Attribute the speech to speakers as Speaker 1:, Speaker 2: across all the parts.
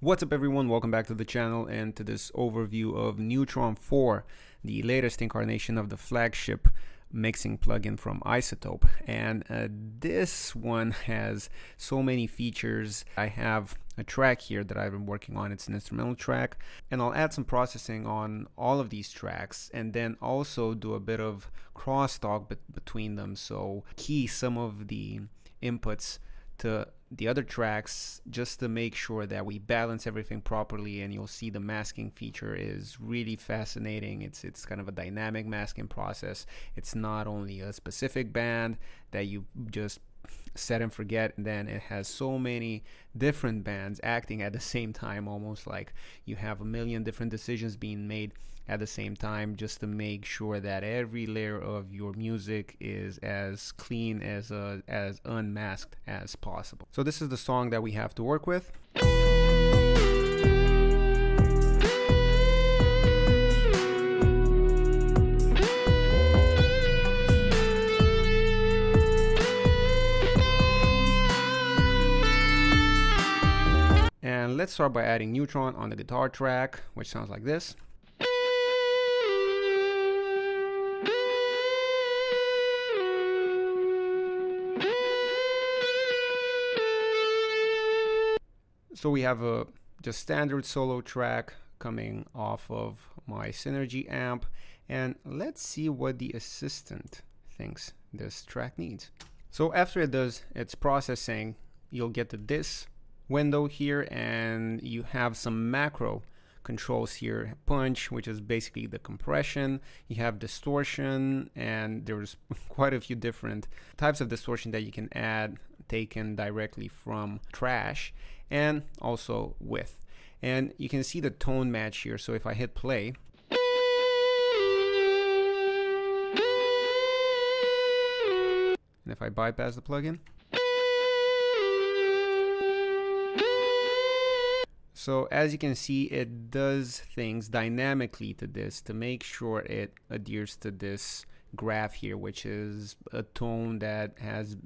Speaker 1: What's up everyone, welcome back to the channel and to this overview of Neutron 4, the latest incarnation of the flagship mixing plugin from iZotope. And this one has so many features. I have a track here that I've been working on. It's an instrumental track, and I'll add some processing on all of these tracks and then also do a bit of crosstalk between them, so key some of the inputs to the other tracks just to make sure that we balance everything properly. And you'll see the masking feature is really fascinating. It's kind of a dynamic masking process. It's not only a specific band that you just set and forget, and then it has so many different bands acting at the same time, almost like you have a million different decisions being made at the same time, just to make sure that every layer of your music is as clean, as unmasked as possible. So this is the song that we have to work with. And let's start by adding Neutron on the guitar track, which sounds like this. So we have a just standard solo track coming off of my Synergy amp, and let's see what the assistant thinks this track needs. So after it does its processing, you'll get to this window here, and you have some macro controls here. Punch, which is basically the compression. You have distortion, and there's quite a few different types of distortion that you can add, taken directly from trash, and also width. And you can see the tone match here. So if I hit play, and if I bypass the plugin, so as you can see, it does things dynamically to this to make sure it adheres to this graph here, which is a tone that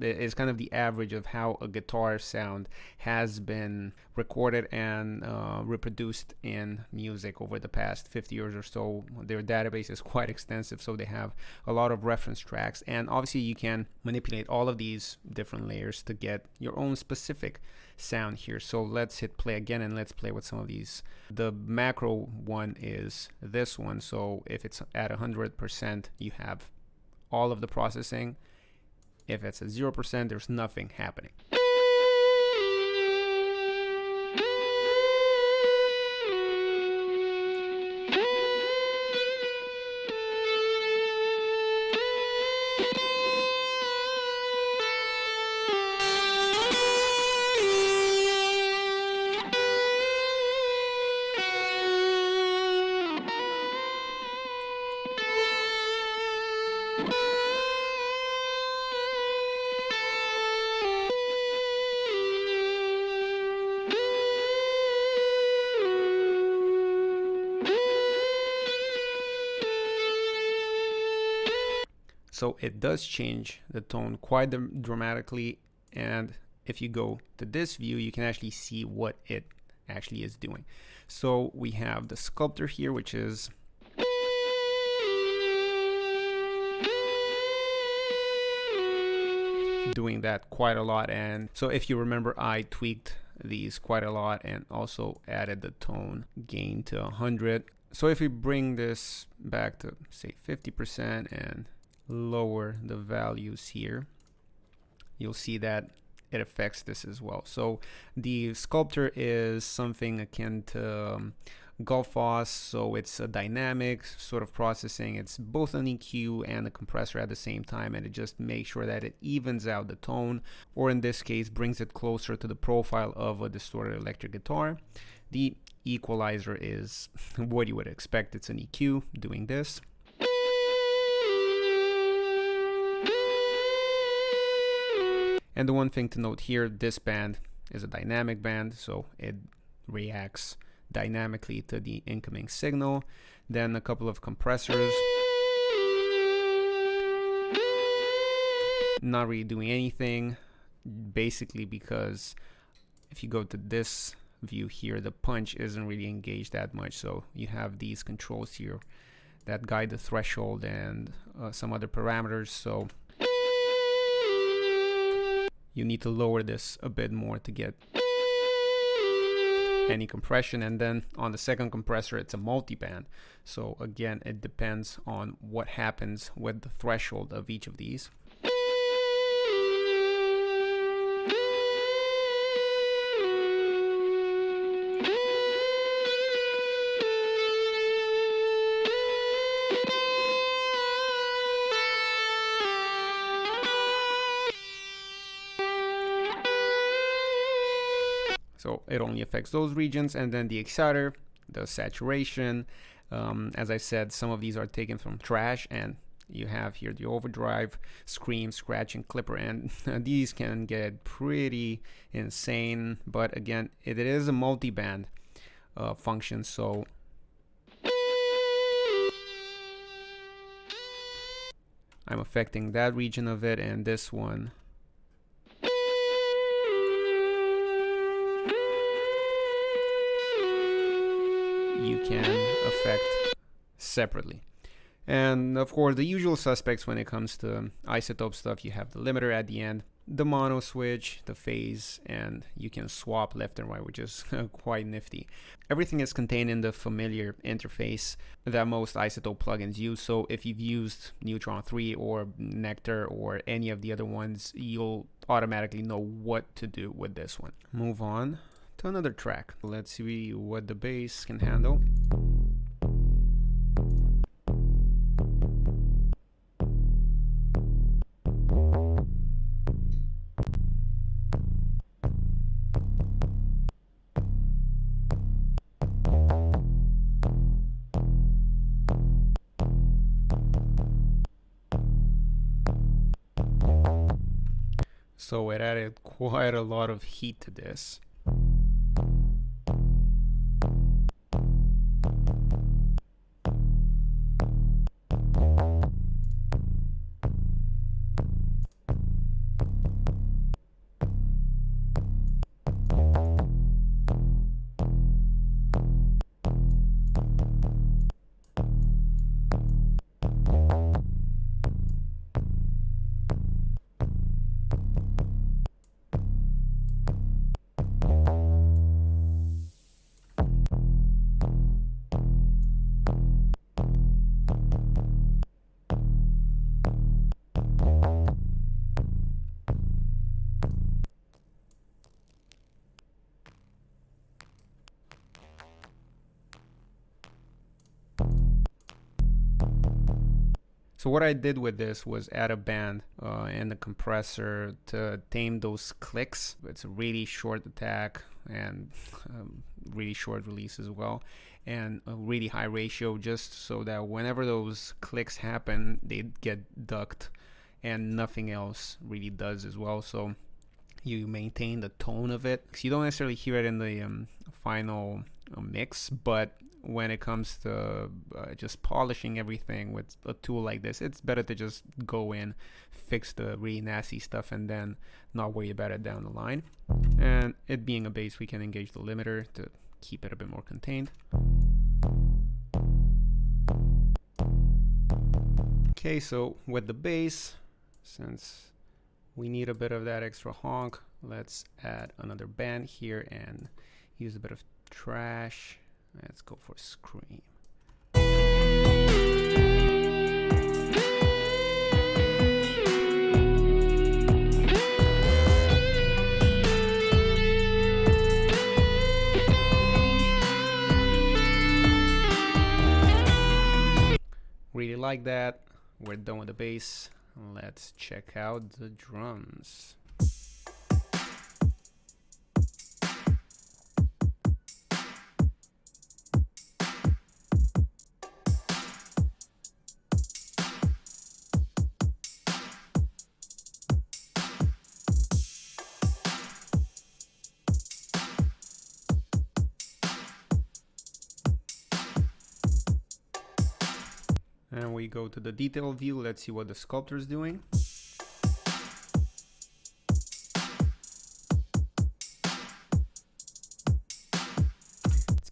Speaker 1: is kind of the average of how a guitar sound has been recorded and reproduced in music over the past 50 years or so. Their database is quite extensive, so they have a lot of reference tracks, and obviously you can manipulate all of these different layers to get your own specific sound here. So let's hit play again and let's play with some of these. The macro one is this one, so if it's at 100%, you have all of the processing. If it's at 0%, there's nothing happening. So it does change the tone quite dramatically, and if you go to this view, you can actually see what it actually is doing. So we have the sculptor here, which is doing that quite a lot. And so if you remember, I tweaked these quite a lot and also added the tone gain to 100. So if we bring this back to say 50% and lower the values here, you'll see that it affects this as well. So the sculptor is something akin to Gulfos, so it's a dynamic sort of processing. It's both an EQ and a compressor at the same time, and it just makes sure that it evens out the tone, or in this case brings it closer to the profile of a distorted electric guitar. The equalizer is what you would expect. It's an EQ doing this. And the one thing to note here, this band is a dynamic band, so it reacts dynamically to the incoming signal. Then a couple of compressors, not really doing anything, basically because if you go to this view here, the punch isn't really engaged that much. So you have these controls here that guide the threshold and some other parameters. So you need to lower this a bit more to get any compression. And then on the second compressor, it's a multi-band. So again, it depends on what happens with the threshold of each of these. So it only affects those regions. And then the exciter, the saturation. As I said, some of these are taken from trash, and you have here the overdrive, scream, scratch, and clipper, and these can get pretty insane. But again, it is a multi-band function, so I'm affecting that region of it, and this one you can affect separately. And of course, the usual suspects when it comes to iZotope stuff, you have the limiter at the end, the mono switch, the phase, and you can swap left and right, which is quite nifty. Everything is contained in the familiar interface that most iZotope plugins use. So if you've used Neutron 3 or Nectar or any of the other ones, you'll automatically know what to do with this one. Move on to another track. Let's see what the bass can handle. So it added quite a lot of heat to this. So what I did with this was add a band and the compressor to tame those clicks. It's a really short attack and really short release as well, and a really high ratio, just so that whenever those clicks happen, they get ducked and nothing else really does as well. So you maintain the tone of it. You don't necessarily hear it in the final mix, but when it comes to just polishing everything with a tool like this, it's better to just go in, fix the really nasty stuff, and then not worry about it down the line. And it being a bass, we can engage the limiter to keep it a bit more contained. Okay, so with the bass, since we need a bit of that extra honk, let's add another band here and use a bit of trash. Let's go for scream. Really like that. We're done with the bass. Let's check out the drums. And we go to the detail view. Let's see what the sculptor is doing.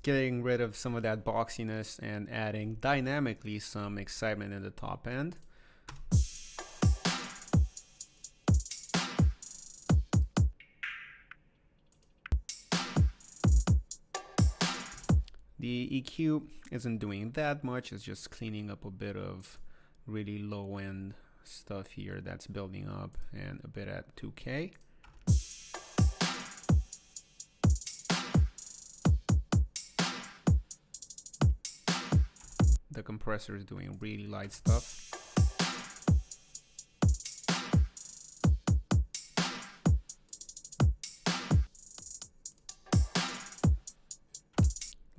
Speaker 1: getting rid of some of that boxiness and adding dynamically some excitement in the top end. The EQ isn't doing that much, it's just cleaning up a bit of really low end stuff here that's building up, and a bit at 2K. The compressor is doing really light stuff.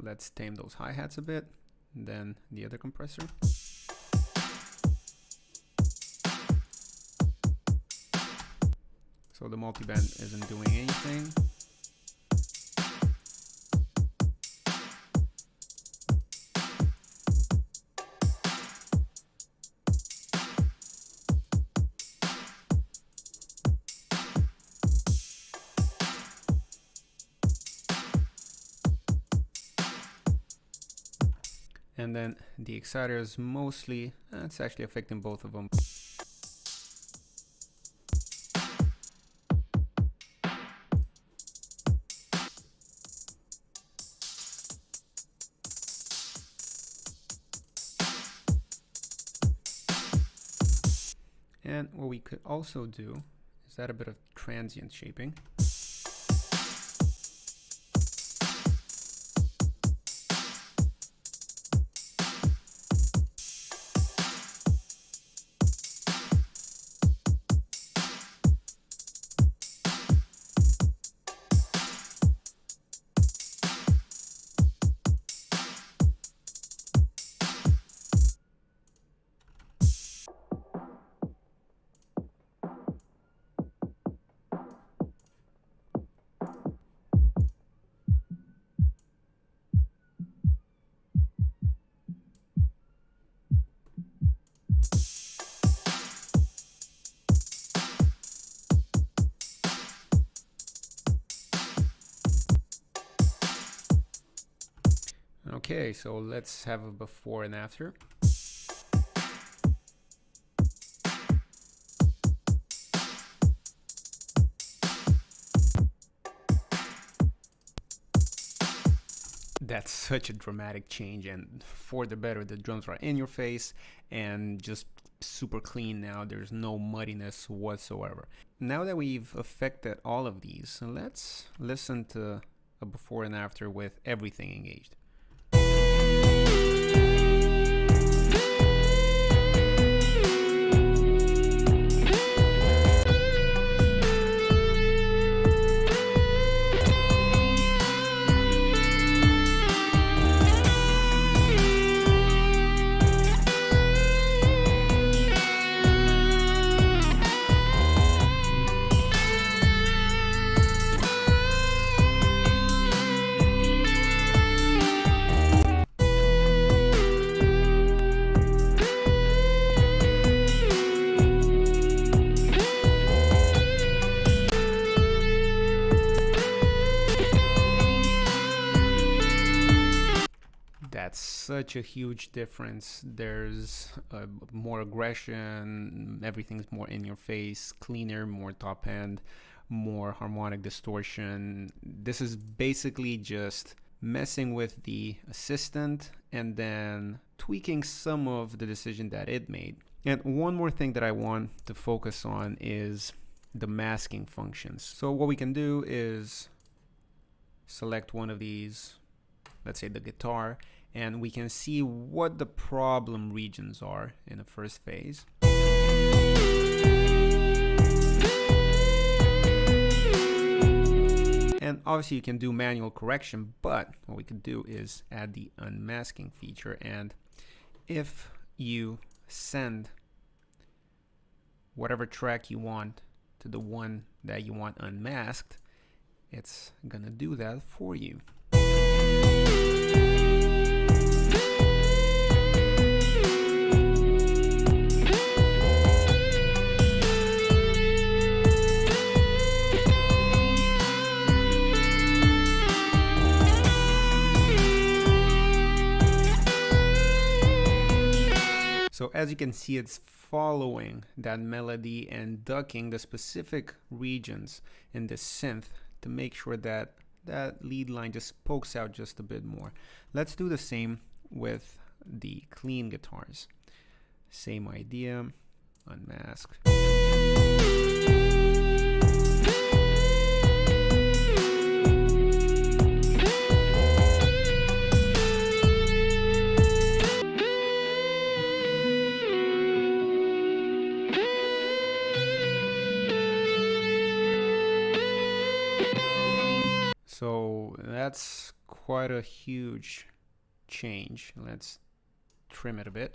Speaker 1: Let's tame those hi-hats a bit, then the other compressor. So the multiband isn't doing anything. And then the exciter is mostly, it's actually affecting both of them. And what we could also do is add a bit of transient shaping. Okay, so let's have a before and after. That's such a dramatic change, and for the better. The drums are in your face and just super clean now. There's no muddiness whatsoever. Now that we've affected all of these, let's listen to a before and after with everything engaged. That's such a huge difference. There's more aggression, everything's more in your face, cleaner, more top end, more harmonic distortion. This is basically just messing with the assistant and then tweaking some of the decision that it made. And one more thing that I want to focus on is the masking functions. So what we can do is select one of these, let's say the guitar, and we can see what the problem regions are in the first phase. And obviously you can do manual correction, but what we can do is add the unmasking feature. And if you send whatever track you want to the one that you want unmasked, it's gonna do that for you. So as you can see, it's following that melody and ducking the specific regions in the synth to make sure that that lead line just pokes out just a bit more. Let's do the same with the clean guitars. Same idea, unmask. So that's quite a huge change. Let's trim it a bit.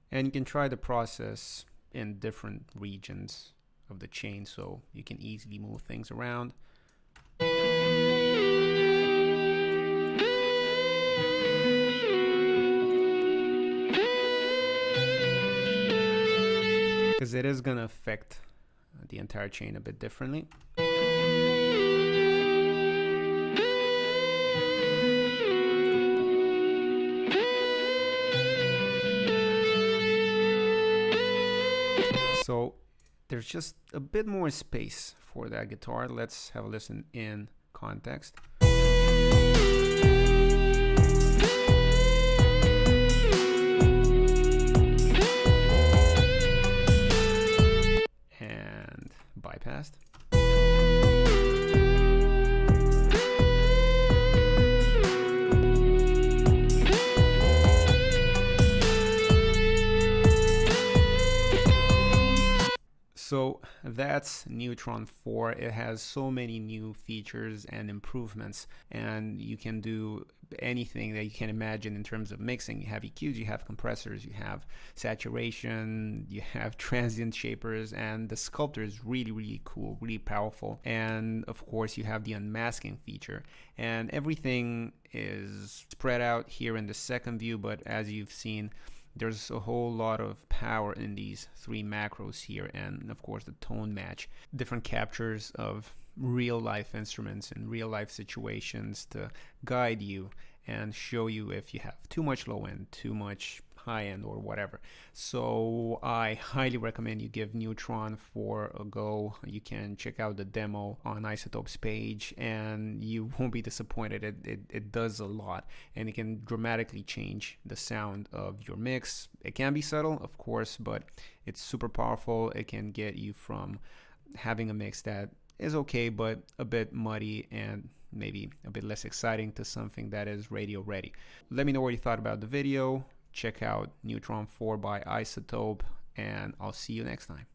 Speaker 1: And you can try the process in different regions of the chain so you can easily move things around. Because it is going to affect the entire chain a bit differently. So there's just a bit more space for that guitar. Let's have a listen in context. And bypassed. So that's Neutron 4. It has so many new features and improvements, and you can do anything that you can imagine in terms of mixing. You have EQs, you have compressors, you have saturation, you have transient shapers, and the sculptor is really, really cool, really powerful. And of course, you have the unmasking feature, and everything is spread out here in the second view, but as you've seen, there's a whole lot of power in these three macros here, and of course the tone match, different captures of real life instruments and real life situations to guide you and show you if you have too much low end, too much high end, or whatever. So I highly recommend you give Neutron 4 a go. You can check out the demo on iZotope's page and you won't be disappointed. It does a lot, and it can dramatically change the sound of your mix. It can be subtle, of course, but it's super powerful. It can get you from having a mix that is okay but a bit muddy and maybe a bit less exciting to something that is radio ready. Let me know what you thought about the video. Check out Neutron 4 by iZotope, and I'll see you next time.